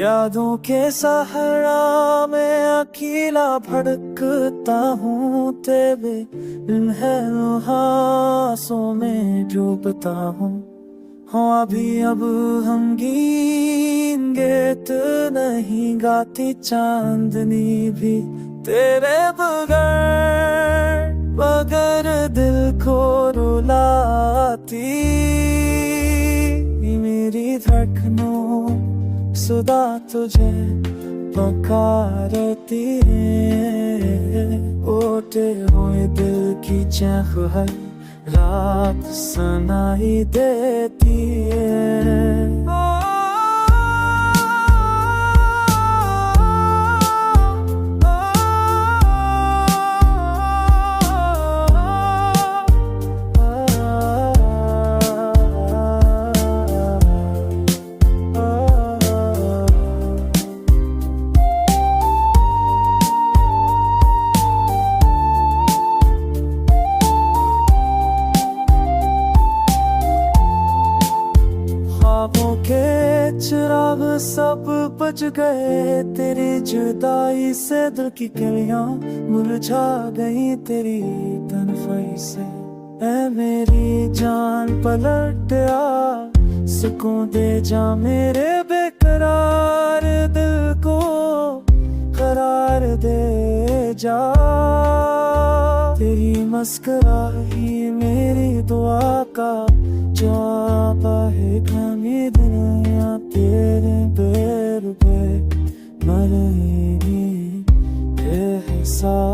यादों के सहारा में अकेला भड़कता हूँ, तेरे लम्हासों में डूबता हूँ। हाँ अभी अब हम गीत नहीं गाती चांदनी भी तेरे बगैर दिल को रुलाती। मेरी धड़कनों सुधा तुझे पुकारती है, ओटे हुए दिल की चैख हर रात सुनाई देती है। ख्वाबों के चिराग सब बुझ गए, तेरी जुदाई से दिल की कलियां मुरझा गई तेरी तन्हाई से। ऐ मेरी जान पलट आ, सुकून दे जा मेरे बेकरार दिल को करार दे जा। तेरी मुस्कुराई मेरी दुआ का जवाब है, कमी दुनिया तेरे पैर पे मर रही बेहिसाब।